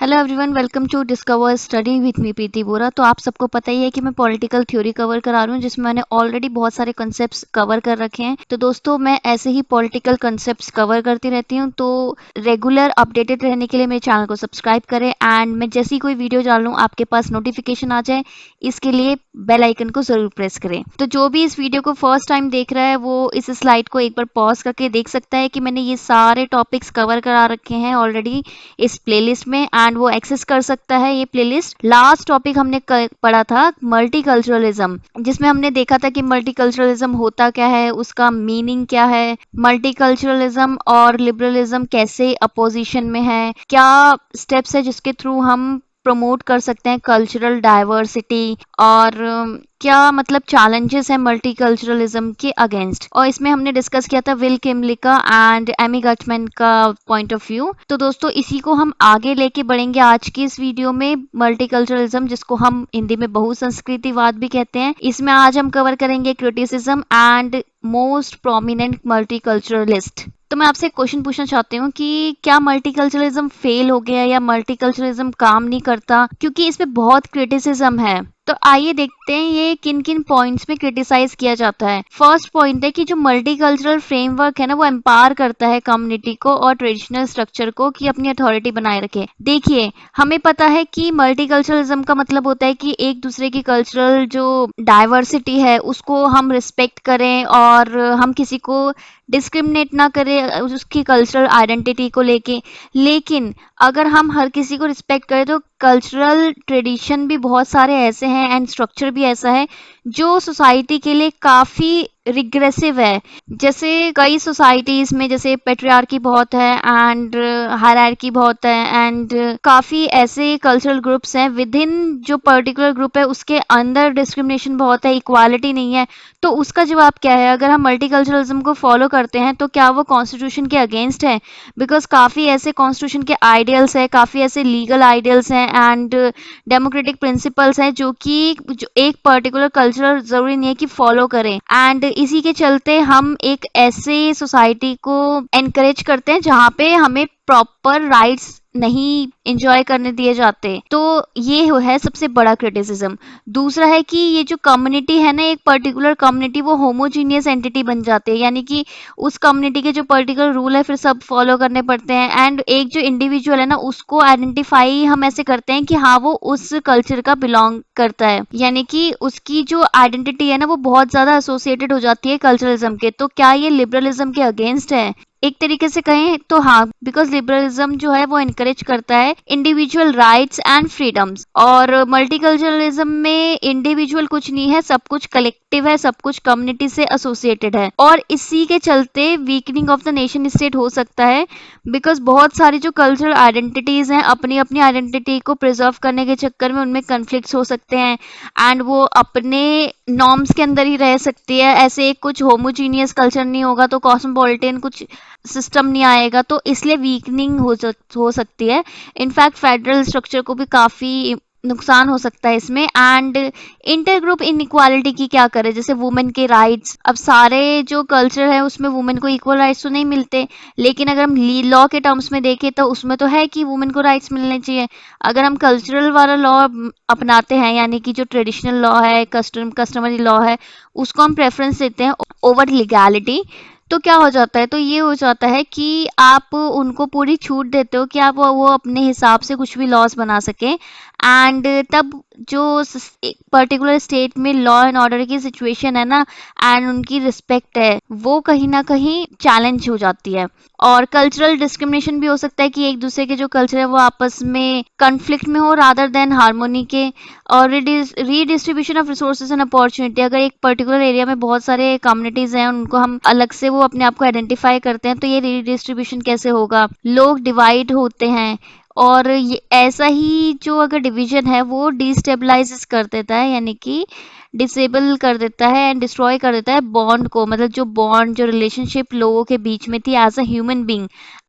Hello everyone, welcome to discover study with me Preeti Bora. तो आप सबको पता ही है कि मैं पॉलिटिकल थ्योरी कवर करा रही हूँ, जिसमें मैंने ऑलरेडी बहुत सारे कॉन्सेप्ट्स कवर कर रखे हैं। तो दोस्तों, मैं ऐसे ही पॉलिटिकल कॉन्सेप्ट्स कवर करती रहती हूँ। तो रेगुलर अपडेटेड रहने के लिए मेरे चैनल को सब्सक्राइब करें एंड मैं जैसी कोई वीडियो डालूँ आपके पास नोटिफिकेशन आ जाए, इसके लिए बेल आइकन को जरूर प्रेस करें। तो जो भी इस वीडियो को फर्स्ट टाइम देख रहा है वो इस स्लाइड को एक बार पॉज करके देख सकता है कि मैंने ये सारे टॉपिक्स कवर करा रखे हैं ऑलरेडी इस प्लेलिस्ट में, एंड वो एक्सेस कर सकता है ये प्लेलिस्ट। लास्ट टॉपिक हमने पढ़ा था मल्टीकल्चरलिज्म, जिसमें हमने देखा था कि मल्टीकल्चरलिज्म होता क्या है, उसका मीनिंग क्या है, मल्टीकल्चरलिज्म और लिबरलिज्म कैसे अपोजिशन में है, क्या स्टेप्स है जिसके थ्रू हम प्रमोट कर सकते हैं कल्चरल डाइवर्सिटी, और क्या मतलब चैलेंजेस हैं मल्टीकल्चरलिज्म के अगेंस्ट। और इसमें हमने डिस्कस किया था विल किमली का एंड एमी गटमैन का पॉइंट ऑफ व्यू। तो दोस्तों, इसी को हम आगे लेके बढ़ेंगे आज की इस वीडियो में। मल्टीकल्चरलिज्म, जिसको हम हिंदी में बहुसंस्कृतिवाद भी कहते हैं, इसमें आज हम कवर करेंगे क्रिटिसिज्म एंड मोस्ट प्रोमिनेंट मल्टीकल्चरलिस्ट। तो मैं आपसे एक क्वेश्चन पूछना चाहती हूँ कि क्या मल्टीकल्चरलिज्म फेल हो गया या मल्टीकल्चरलिज्म काम नहीं करता, क्योंकि इस पे बहुत क्रिटिसिज्म है। तो आइए देखते हैं ये किन किन पॉइंट्स में क्रिटिसाइज किया जाता है। फर्स्ट पॉइंट है कि जो मल्टीकल्चरल फ्रेमवर्क है ना, वो एम्पावर करता है कम्युनिटी को और ट्रेडिशनल स्ट्रक्चर को कि अपनी अथॉरिटी बनाए रखे। देखिए, हमें पता है कि मल्टीकल्चरलिज्म का मतलब होता है कि एक दूसरे की कल्चरल जो डाइवर्सिटी है उसको हम रिस्पेक्ट करें और हम किसी को डिस्क्रिमिनेट ना करें उसकी कल्चरल आइडेंटिटी को लेके। लेकिन अगर हम हर किसी को रिस्पेक्ट करें तो कल्चरल ट्रेडिशन भी बहुत सारे ऐसे हैं एंड स्ट्रक्चर भी ऐसा है जो सोसाइटी के लिए काफी रिग्रेसिव है। जैसे कई सोसाइटीज में जैसे पेट्रियार्की बहुत है एंड हायरार्की बहुत है एंड काफी ऐसे कल्चरल ग्रुप्स हैं विद इन जो पर्टिकुलर ग्रुप है उसके अंदर डिस्क्रिमिनेशन बहुत है, इक्वालिटी नहीं है। तो उसका जवाब क्या है? अगर हम मल्टीकल्चरलिज्म को फॉलो करते हैं तो क्या वो कॉन्स्टिट्यूशन के अगेंस्ट है? बिकॉज काफी ऐसे कॉन्स्टिट्यूशन के आइडियल्स है, काफी ऐसे लीगल आइडियल्स हैं एंड डेमोक्रेटिक प्रिंसिपल्स हैं जो कि जो एक पर्टिकुलर कल्चर जरूरी नहीं है कि फॉलो करें। एंड इसी के चलते हम एक ऐसे सोसाइटी को एनकरेज करते हैं जहाँ पे हमें प्रॉपर राइट्स नहीं इंजॉय करने दिए जाते। तो ये है सबसे बड़ा क्रिटिसिज्म। दूसरा है कि ये जो कम्युनिटी है ना, एक पर्टिकुलर कम्युनिटी वो होमोजीनियस एंटिटी बन जाती है, यानी कि उस कम्युनिटी के जो पर्टिकुलर रूल है फिर सब फॉलो करने पड़ते हैं। एंड एक जो इंडिविजुअल है ना, उसको आइडेंटिफाई हम ऐसे करते हैं कि हाँ वो उस कल्चर का बिलोंग करता है, यानी कि उसकी जो आइडेंटिटी है ना वो बहुत ज्यादा एसोसिएटेड हो जाती है कल्चरलिज्म के। तो क्या ये लिबरलिज्म के अगेंस्ट है? एक तरीके से कहें तो हाँ, बिकॉज लिबरलिज्म जो है वो एनकरेज करता है इंडिविजुअल राइट्स एंड फ्रीडम्स, और मल्टीकल्चरलिज्म में इंडिविजुअल कुछ नहीं है, सब कुछ कलेक्टिव है, सब कुछ कम्युनिटी से एसोसिएटेड है। और इसी के चलते weakening of the nation state हो सकता है, बिकॉज बहुत सारी जो कल्चरल आइडेंटिटीज हैं अपनी अपनी आइडेंटिटी को प्रिजर्व करने के चक्कर में उनमें कन्फ्लिक्ट्स हो सकते हैं एंड वो अपने नॉर्म्स के अंदर ही रह सकती है। ऐसे कुछ होमोजीनियस कल्चर नहीं होगा तो कॉस्मोपॉलिटन कुछ सिस्टम नहीं आएगा, तो इसलिए वीकनिंग हो सकती है। इनफैक्ट फेडरल स्ट्रक्चर को भी काफी नुकसान हो सकता है इसमें। एंड इंटर ग्रुप इनइक्वालिटी की क्या करे, जैसे वुमेन के राइट्स, अब सारे जो कल्चर है उसमें वुमेन को इक्वल राइट्स तो नहीं मिलते, लेकिन अगर हम लॉ के टर्म्स में देखें तो उसमें तो है कि वुमेन को राइट्स मिलने चाहिए। अगर हम कल्चरल वाला लॉ अपनाते हैं, यानी कि जो ट्रेडिशनल लॉ है, कस्टमरी लॉ है, उसको हम प्रेफरेंस देते हैं ओवर लीगैलिटी, तो क्या हो जाता है? तो ये हो जाता है कि आप उनको पूरी छूट देते हो कि आप वो अपने हिसाब से कुछ भी लॉस बना सके। एंड तब जो पर्टिकुलर स्टेट में लॉ एंड ऑर्डर की सिचुएशन है ना एंड उनकी रिस्पेक्ट है वो कहीं ना कहीं चैलेंज हो जाती है। और कल्चरल डिस्क्रिमिनेशन भी हो सकता है कि एक दूसरे के जो कल्चर है वो आपस में कॉन्फ्लिक्ट में हो रादर देन हार्मोनी के। और redistribution of resources and opportunity, अगर एक पर्टिकुलर एरिया में बहुत सारे कम्युनिटीज हैं उनको हम अलग से वो अपने आप को आइडेंटिफाई करते हैं, तो ये रीडिस्ट्रीब्यूशन कैसे होगा? लोग डिवाइड होते हैं और ये ऐसा ही जो अगर डिवीजन है वो डिस्टेबलाइज कर देता है, यानी कि डिसेबल कर देता है एंड डिस्ट्रॉय कर देता है बॉन्ड को, मतलब जो बॉन्ड जो रिलेशनशिप लोगों के बीच में थी as a human being,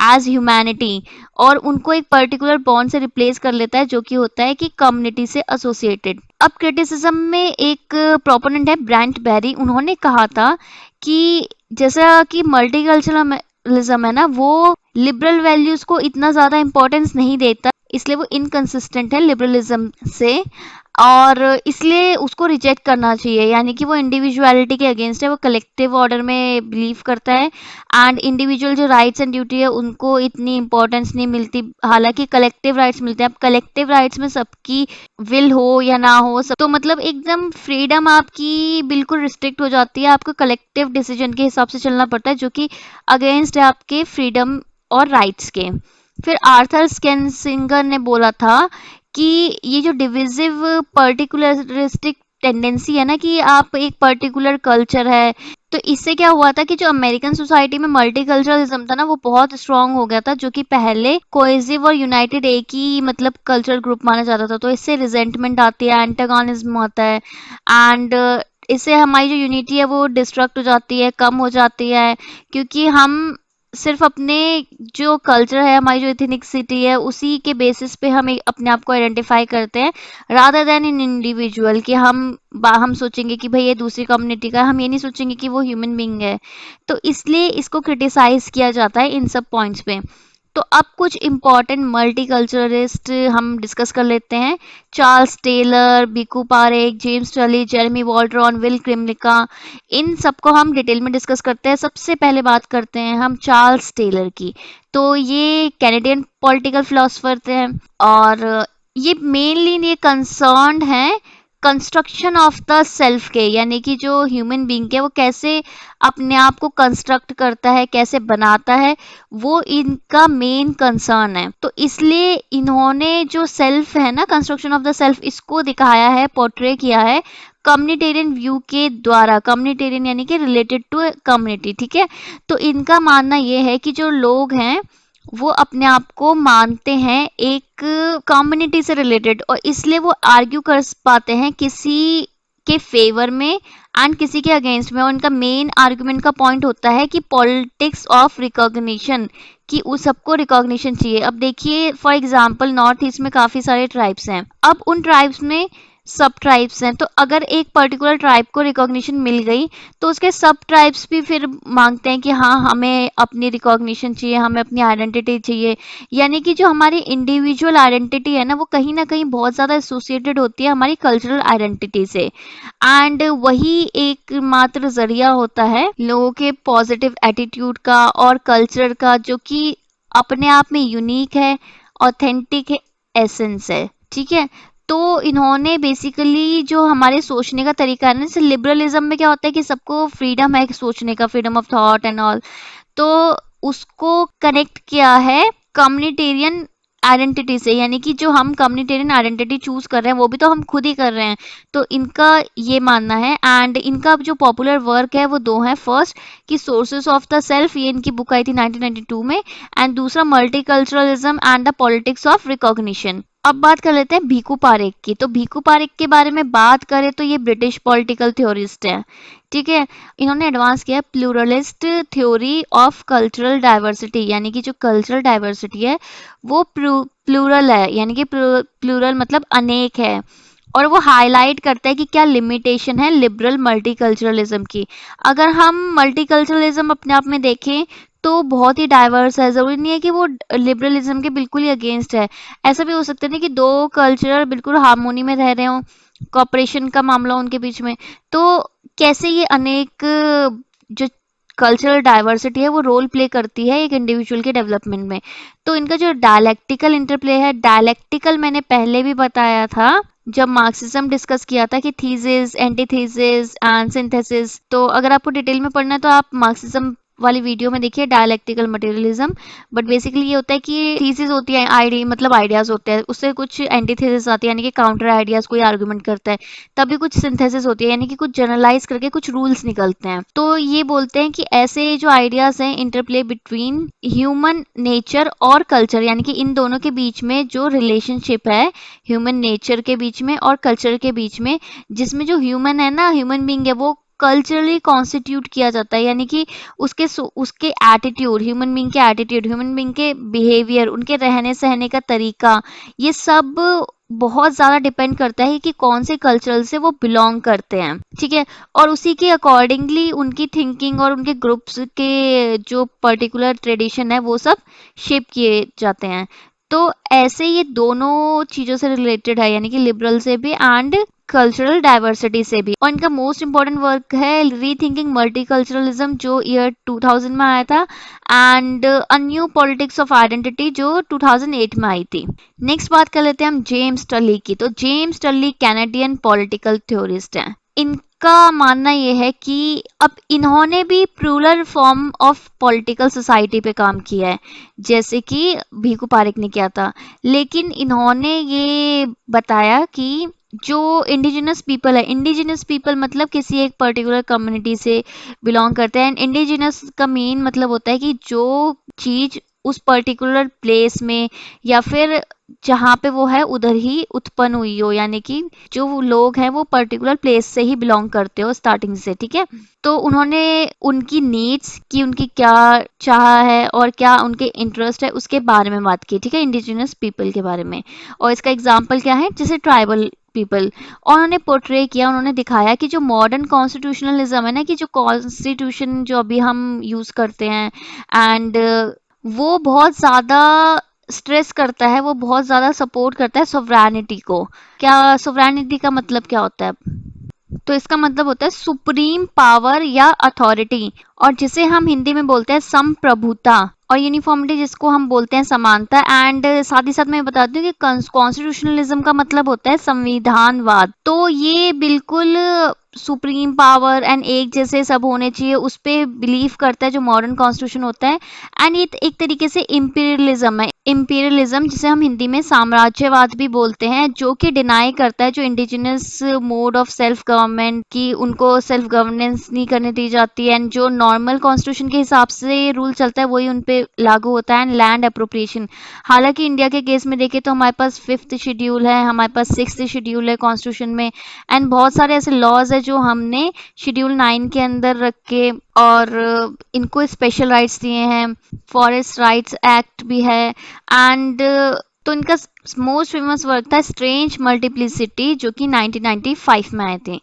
as humanity, और उनको एक पर्टिकुलर बॉन्ड से रिप्लेस कर लेता है जो कि होता है कि कम्युनिटी से एसोसिएटेड। अब क्रिटिसिज्म में एक प्रोपोनेंट है ब्रांट बेरी, उन्होंने कहा था कि जैसा कि मल्टीकल्चरलिज्म है ना वो लिबरल वैल्यूज को इतना ज्यादा इंपॉर्टेंस नहीं देता इसलिए वो इनकंसिस्टेंट है लिबरलिज्म से, और इसलिए उसको रिजेक्ट करना चाहिए। यानी कि वो इंडिविजुअलिटी के अगेंस्ट है, वो कलेक्टिव ऑर्डर में बिलीव करता है, एंड इंडिविजुअल जो राइट्स एंड ड्यूटी है उनको इतनी इंपॉर्टेंस नहीं मिलती, हालांकि कलेक्टिव राइट्स मिलते हैं। अब कलेक्टिव राइट्स में सबकी विल हो या ना हो, सब तो मतलब एकदम फ्रीडम आपकी बिल्कुल रिस्ट्रिक्ट हो जाती है, आपको कलेक्टिव डिसीजन के हिसाब से चलना पड़ता है, जो कि अगेंस्ट है आपके फ्रीडम और राइट्स के। फिर आर्थर स्केंसिंगर ने बोला था कि ये जो डिविजिव पर्टिकुलरिस्टिक टेंडेंसी है ना, कि आप एक पर्टिकुलर कल्चर है, तो इससे क्या हुआ था कि जो अमेरिकन सोसाइटी में मल्टीकल्चरलिज्म था ना, वो बहुत स्ट्रांग हो गया था, जो कि पहले कोहेसिव और यूनाइटेड एक ही मतलब कल्चरल ग्रुप माना जाता था। तो इससे रिजेंटमेंट आती है, एंटागोनिज्म आता है, एंड इससे हमारी जो यूनिटी है वो डिस्ट्रक्ट हो जाती है, कम हो जाती है, क्योंकि हम सिर्फ अपने जो कल्चर है, हमारी जो इथनिसिटी है, उसी के बेसिस पे हम अपने आप को आइडेंटिफाई करते हैं, रादर देन इन इंडिविजुअल, कि हम सोचेंगे कि भाई ये दूसरी कम्युनिटी का है, हम ये नहीं सोचेंगे कि वो ह्यूमन बीइंग है। तो इसलिए इसको क्रिटिसाइज किया जाता है इन सब पॉइंट्स पे। तो अब कुछ इम्पोर्टेंट मल्टीकल्चरलिस्ट हम डिस्कस कर लेते हैं। Charles Taylor, Bhikhu Parekh, James Tully, Jeremy Waldron, Will Kymlicka, इन सबको हम डिटेल में डिस्कस करते हैं। सबसे पहले बात करते हैं हम चार्ल्स टेलर की। तो ये कैनेडियन पॉलिटिकल फिलोसफर थे, और ये मेनली ये कंसर्न्ड हैं कंस्ट्रक्शन ऑफ द सेल्फ के, यानी कि जो ह्यूमन बीइंग है वो कैसे अपने आप को कंस्ट्रक्ट करता है, कैसे बनाता है, वो इनका मेन कंसर्न है। तो इसलिए इन्होंने जो सेल्फ है ना, कंस्ट्रक्शन ऑफ द सेल्फ, इसको दिखाया है, पोर्ट्रे किया है कम्युनिटेरियन व्यू के द्वारा। कम्युनिटेरियन यानी कि रिलेटेड टू कम्युनिटी, ठीक है। तो इनका मानना ये है कि जो लोग हैं वो अपने आप को मानते हैं एक कम्युनिटी से रिलेटेड, और इसलिए वो आर्ग्यू कर पाते हैं किसी के फेवर में एंड किसी के अगेंस्ट में। और उनका मेन आर्गुमेंट का पॉइंट होता है कि पॉलिटिक्स ऑफ रिकॉग्निशन, कि उस सबको रिकॉग्निशन चाहिए। अब देखिए फॉर एग्जांपल नॉर्थ ईस्ट में काफी सारे ट्राइब्स हैं, अब उन ट्राइब्स में सब ट्राइब्स हैं, तो अगर एक पर्टिकुलर ट्राइब को रिकॉग्निशन मिल गई, तो उसके सब ट्राइब्स भी फिर मांगते हैं कि हाँ हमें अपनी रिकॉग्निशन चाहिए, हमें अपनी आइडेंटिटी चाहिए। यानी कि जो हमारी इंडिविजुअल आइडेंटिटी है ना कहीं बहुत ज़्यादा एसोसिएटेड होती है हमारी कल्चरल आइडेंटिटी से, एंड वही एकमात्र जरिया होता है लोगों के पॉजिटिव एटीट्यूड का और कल्चर का, जो कि अपने आप में यूनिक है, ऑथेंटिक है, एसेंस है, ठीक है। तो इन्होंने बेसिकली जो हमारे सोचने का तरीका है ना, जैसे लिबरलिज्म में क्या होता है कि सबको फ्रीडम है सोचने का, freedom of thought and all, तो उसको कनेक्ट किया है कम्युनिटेरियन आइडेंटिटी से, यानी कि जो हम कम्युनिटेरियन आइडेंटिटी चूज कर रहे हैं वो भी तो हम खुद ही कर रहे हैं। तो इनका ये मानना है, एंड इनका जो पॉपुलर वर्क है वो दो हैं। फर्स्ट कि सोर्सेस ऑफ द सेल्फ, ये इनकी बुक आई थी 1992 में, एंड दूसरा multiculturalism and the politics of recognition. अब बात कर लेते हैं भीखू पारेख की। तो भीखू पारेख के बारे में बात करें तो ये ब्रिटिश पॉलिटिकल थ्योरिस्ट है, ठीक है। इन्होंने एडवांस किया pluralist theory of cultural diversity, यानी कि जो कल्चरल डाइवर्सिटी है वो प्लूरल है, यानी कि प्लूरल मतलब अनेक है, और वो हाईलाइट करता है कि क्या लिमिटेशन है लिबरल मल्टीकल्चरलिज्म की। अगर हम मल्टीकल्चरलिज्म अपने आप में देखें तो बहुत ही डाइवर्स है, जरूरी नहीं है कि वो लिबरलिज्म के बिल्कुल ही अगेंस्ट है। ऐसा भी हो सकता है ना कि दो कल्चर बिल्कुल हार्मोनी में रह रहे हो, कॉपरेशन का मामला उनके बीच में, तो कैसे ये अनेक जो कल्चरल डाइवर्सिटी है वो रोल प्ले करती है एक इंडिविजुअल के डेवलपमेंट में। तो इनका जो डायलेक्टिकल इंटरप्ले है, डायलेक्टिकल मैंने पहले भी बताया था जब मार्क्सिज्म डिस्कस किया था कि थीसिस, एंटीथीसिस एंड सिंथेसिस। तो अगर आपको डिटेल में पढ़ना है तो आप मार्क्सिज्म वाली वीडियो में देखिए डायलेक्टिकल मटेरियलिज्म। बट बेसिकली ये होता है कि थीसिस होती है आईडी मतलब आइडियाज होते हैं, उससे कुछ एंटीथेसिस आती है यानी कि काउंटर आइडियाज कोई आर्गुमेंट करता है, तभी कुछ सिंथेसिस होती है यानी कि कुछ जनरलाइज करके कुछ रूल्स निकलते हैं। तो ये बोलते हैं कि ऐसे जो आइडियाज हैं इंटरप्ले बिटवीन ह्यूमन नेचर और कल्चर, यानी कि इन दोनों के बीच में जो रिलेशनशिप है ह्यूमन नेचर के बीच में और कल्चर के बीच में, जिसमें जो ह्यूमन है ना, ह्यूमन बीइंग है, वो कल्चरली कॉन्स्टिट्यूट किया जाता है, यानी कि उसके एटीट्यूड, ह्यूमन बीइंग के एटीट्यूड, ह्यूमन बीइंग के बिहेवियर, उनके रहने सहने का तरीका, ये सब बहुत ज्यादा डिपेंड करता है कि कौन से कल्चर से वो बिलोंग करते हैं, ठीक है। और उसी के अकॉर्डिंगली उनकी थिंकिंग और उनके ग्रुप्स के जो पर्टिकुलर ट्रेडिशन है वो सब शेप किए जाते हैं। तो ऐसे ये दोनों चीजों से रिलेटेड है, यानी कि लिबरल से भी एंड कल्चरल डाइवर्सिटी से भी। और इनका मोस्ट इंपॉर्टेंट वर्क है रीथिंकिंग मल्टीकल्चरलिज्म, जो ईयर 2000 में आया था, and a new politics of identity, जो 2008 में आई थी। नेक्स्ट बात कर लेते हैं हम जेम्स टर्ली की। तो James Tully Canadian political theorist हैं। इनका मानना ये है कि अब इन्होंने भी plural form of political society पे काम किया है, जैसे कि भीखू पारेख ने किया था। लेकिन इन्होंने ये बताया कि जो इंडिजिनस पीपल है, इंडिजिनस पीपल मतलब किसी एक पर्टिकुलर कम्युनिटी से बिलोंग करते हैं। एंड इंडिजिनस का मेन मतलब होता है कि जो चीज उस पर्टिकुलर प्लेस में या फिर जहाँ पे वो है उधर ही उत्पन्न हुई हो, यानी कि जो वो लोग हैं वो पर्टिकुलर प्लेस से ही बिलोंग करते हो स्टार्टिंग से, ठीक है। तो उन्होंने उनकी नीड्स की, उनकी क्या चाह है और क्या उनके इंटरेस्ट है उसके बारे में बात की, ठीक है, इंडिजिनस पीपल के बारे में। और इसका एग्जांपल क्या है, जैसे ट्राइबल पीपल। और उन्होंने पोर्ट्रे किया, उन्होंने दिखाया कि जो मॉडर्न कॉन्स्टिट्यूशनलिज्म है ना, कि जो कॉन्स्टिट्यूशन जो अभी हम यूज करते हैं, एंड वो बहुत ज्यादा स्ट्रेस करता है, वो बहुत ज्यादा सपोर्ट करता है सोवरेनिटी को। क्या सोवरेनिटी का मतलब क्या होता है? तो इसका मतलब होता है सुप्रीम पावर या अथॉरिटी, और जिसे हम हिंदी में बोलते हैं संप्रभुता। और यूनिफॉर्मिटी जिसको हम बोलते हैं समानता। एंड साथ ही साथ मैं बताती हूँ कि कॉन्स्टिट्यूशनलिज्म का मतलब होता है संविधानवाद। तो ये बिल्कुल सुप्रीम पावर एंड एक जैसे सब होने चाहिए उस पे बिलीव करता है जो मॉडर्न कॉन्स्टिट्यूशन होता है। एंड ये एक तरीके से इंपीरियलिज्म है, इंपीरियलिज्म जिसे हम हिंदी में साम्राज्यवाद भी बोलते हैं, जो कि डिनाई करता है जो indigenous mode of self government की, उनको सेल्फ गवर्नेंस नहीं करने दी जाती है। एंड जो नॉर्मल कॉन्स्टिट्यूशन के हिसाब से रूल चलता है वही उन पे लागू होता है। एंड लैंड अप्रोप्रिएशन, हालांकि इंडिया के केस में देखें तो हमारे पास 5th शेड्यूल है, हमारे पास 6th शेड्यूल है कॉन्स्टिट्यूशन में। एंड बहुत सारे ऐसे लॉज है जो हमने शेड्यूल 9 के अंदर रख के, और इनको स्पेशल राइट्स दिए हैं। फॉरेस्ट राइट्स एक्ट भी है। एंड तो इनका मोस्ट फेमस वर्क था स्ट्रेंज मल्टीप्लिसिटी, जो कि 1995 में आए थे।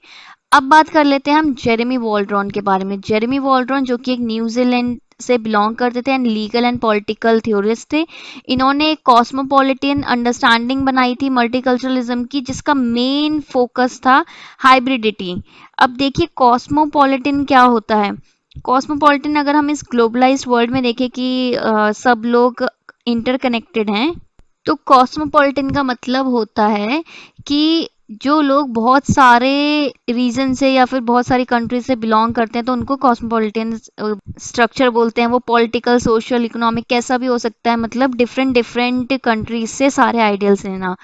अब बात कर लेते हैं हम जेरेमी वॉल्ड्रॉन के बारे में। जेरेमी वॉल्ड्रॉन जो कि एक न्यूजीलैंड से बिलोंग करते थे and legal and political theorist थे। इन्होंने एक कॉस्मोपॉलिटन अंडरस्टैंडिंग बनाई थी मल्टीकल्चरलिज्म की, जिसका मेन फोकस था हाइब्रिडिटी। अब देखिए कॉस्मोपॉलिटन क्या होता है। कॉस्मोपॉलिटन अगर हम इस ग्लोबलाइज्ड वर्ल्ड में देखें कि सब लोग इंटरकनेक्टेड हैं, तो कॉस्मोपॉलिटन का मतलब होता है कि जो लोग बहुत सारे रीजन से या फिर बहुत सारी कंट्री से बिलोंग करते हैं तो उनको कॉस्मोपॉलिटन स्ट्रक्चर बोलते हैं। वो पॉलिटिकल, सोशल, इकोनॉमिक कैसा भी हो सकता है, मतलब डिफरेंट डिफरेंट कंट्रीज से सारे आइडियल्स लेना।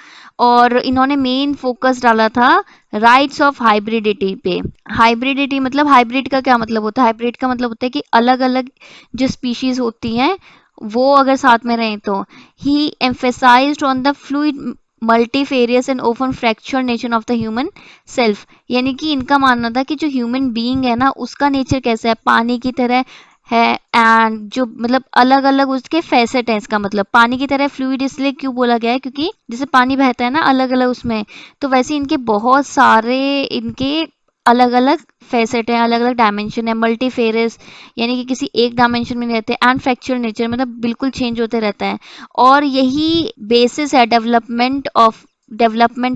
और इन्होंने मेन फोकस डाला था राइट्स ऑफ हाइब्रिडिटी पे। हाइब्रिडिटी मतलब, हाइब्रिड का क्या मतलब होता है? हाइब्रिड का मतलब होता है कि अलग अलग जो स्पीशीज होती हैं वो अगर साथ में रहें तो। ही emphasized on the fluid, multifarious and often fractured nature of the human self। यानी कि इनका मानना था कि जो ह्यूमन बीइंग है ना उसका नेचर कैसा है, पानी की तरह है। एंड जो मतलब अलग अलग उसके फैसेट है, इसका मतलब पानी की तरह फ्लूइड इसलिए क्यों बोला गया है क्योंकि जैसे पानी बहता है ना अलग अलग उसमें, तो वैसे इनके बहुत सारे इनके अलग अलग फैसेट है, अलग अलग डायमेंशन है। मल्टीफेरस यानी कि किसी एक डायमेंशन में नहीं रहते। एंड फैक्चुअल नेचर मतलब बिल्कुल चेंज होते रहता है। और यही बेसिस है डेवलपमेंट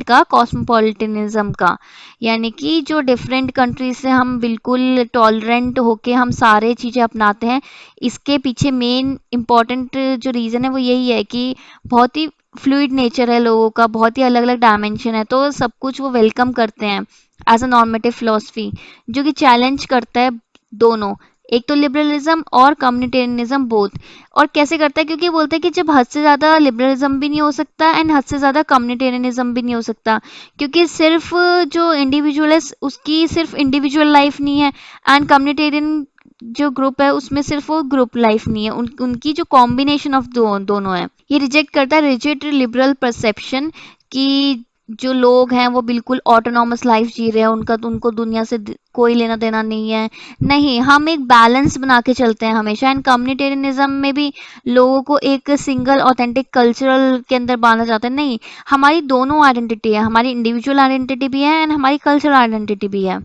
का, कॉस्मोपॉलिटनिज्म का। यानी कि जो डिफरेंट कंट्रीज से हम बिल्कुल टॉलरेंट होके हम सारे चीज़ें अपनाते हैं, इसके पीछे मेन इम्पॉर्टेंट जो रीज़न है वो यही है कि बहुत ही फ्लूइड नेचर है लोगों का, बहुत ही अलग अलग डायमेंशन है, तो सब कुछ वो वेलकम करते हैं एज अ नॉर्मेटिव फिलोसफी, जो कि चैलेंज करता है दोनों, एक तो लिबरलिज्म और कम्युनिटेरियनिज्म बोथ। और कैसे करता है, क्योंकि बोलते हैं कि जब हद से ज़्यादा लिबरलिज्म भी नहीं हो सकता एंड हद से ज़्यादा कम्युनिटेरियनिज्म भी नहीं हो सकता, क्योंकि सिर्फ जो इंडिविजुअल है उसकी सिर्फ इंडिविजुअल लाइफ नहीं है, एंड कम्युनिटेरियन जो ग्रुप है उसमें सिर्फ वो ग्रुप लाइफ नहीं है, उनकी जो कॉम्बिनेशन ऑफ दोनों है। ये रिजेक्ट करता है रिजिड लिबरल परसेप्शन कि जो लोग हैं वो बिल्कुल ऑटोनॉमस लाइफ जी रहे हैं, उनका तो उनको दुनिया से कोई लेना देना नहीं है। नहीं, हम एक बैलेंस बना के चलते हैं हमेशा। एंड कम्युनिटेरियनिज्म में भी लोगों को एक सिंगल ऑथेंटिक कल्चरल के अंदर बांधा जाता है। नहीं, हमारी दोनों आइडेंटिटी है, हमारी इंडिविजुअल आइडेंटिटी भी है एंड हमारी कल्चरल आइडेंटिटी भी है।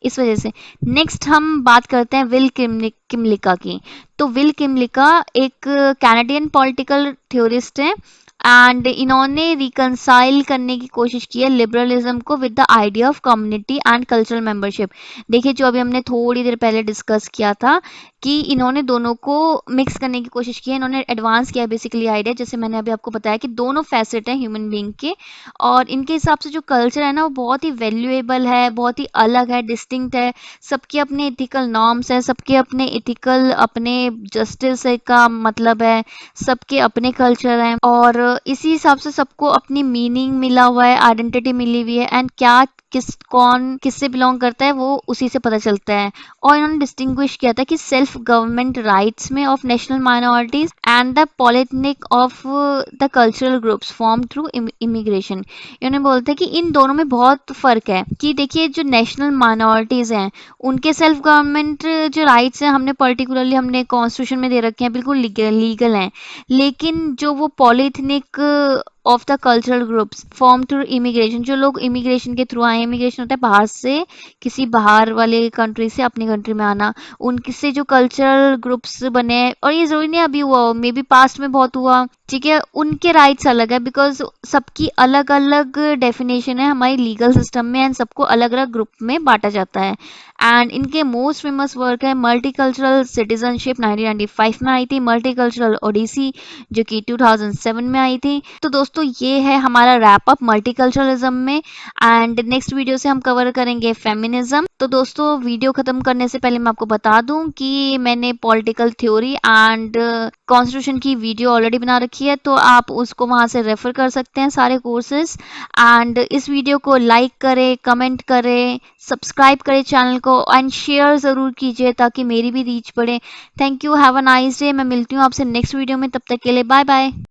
इस वजह से नेक्स्ट हम बात करते हैं विल किमलिका की। तो विल किमलिका एक कैनेडियन पॉलिटिकल थ्योरिस्ट है एंड इन्होंने रिकंसाइल करने की कोशिश की है लिबरलिज्म को with the idea of community and cultural membership. देखिए जो अभी हमने थोड़ी देर पहले डिस्कस किया था कि इन्होंने दोनों को मिक्स करने की कोशिश की है, इन्होंने एडवांस किया बेसिकली आइडिया, जैसे मैंने अभी आपको बताया कि दोनों फैसेट हैं ह्यूमन बीइंग के, और इनके हिसाब से जो कल्चर है ना वो बहुत ही वैल्यूएबल है, बहुत ही अलग है, डिस्टिंक्ट है, सबके अपने एथिकल नॉर्म्स है, सबके अपने एथिकल अपने जस्टिस का मतलब है, सबके अपने कल्चर हैं, और इसी हिसाब से सबको अपनी मीनिंग मिला हुआ है, आइडेंटिटी मिली हुई है, एंड क्या किस कौन किससे बिलोंग करता है वो उसी से पता चलता है। और इन्होंने डिस्टिंग्विश किया था कि सेल्फ गवर्नमेंट राइट्स में of national minorities and the politic of the cultural groups form through immigration. इन्होंने बोलते हैं कि इन दोनों में बहुत फर्क है, कि देखिए जो नेशनल माइनॉरिटीज हैं उनके सेल्फ गवर्नमेंट जो राइट्स हैं हमने पर्टिकुलरली हमने कॉन्स्टिट्यूशन में दे रखे हैं, बिल्कुल लीगल हैं, लेकिन जो वो polyethnic of the cultural groups form through immigration, जो लोग इमिग्रेशन के थ्रू आए, इमिग्रेशन होता है बाहर से, किसी बाहर वाले कंट्री से अपनी कंट्री में आना, उनसे जो कल्चरल ग्रुप्स बने, और ये जरूरी नहीं अभी हुआ हो, मे बी पास्ट में बहुत हुआ, ठीक है, उनके राइट्स अलग है, बिकॉज सबकी अलग अलग डेफिनेशन है हमारी लीगल सिस्टम में, एंड सबको अलग अलग ग्रुप में बांटा जाता है। एंड इनके मोस्ट फेमस वर्क है मल्टीकल्चरल सिटीजनशिप 1995 में आई थी, मल्टीकल्चरल ओडिसी जो कि 2007 में आई थी। तो दोस्तों ये है हमारा रैप अप मल्टीकल्चरलिज्म में, एंड नेक्स्ट वीडियो से हम कवर करेंगे फेमिनिज्म। तो दोस्तों वीडियो खत्म करने से पहले मैं आपको बता दूं कि मैंने पॉलिटिकल थ्योरी एंड कॉन्स्टिट्यूशन की वीडियो ऑलरेडी बना रखी है, तो आप उसको वहां से रेफर कर सकते हैं सारे कोर्सेज। एंड इस वीडियो को लाइक करें, कमेंट करें, सब्सक्राइब करें चैनल को, एंड शेयर ज़रूर कीजिए ताकि मेरी भी रीच बढ़े। Thank you, have a nice day. मैं मिलती हूँ आपसे नेक्स्ट वीडियो में, तब तक के लिए बाय बाय।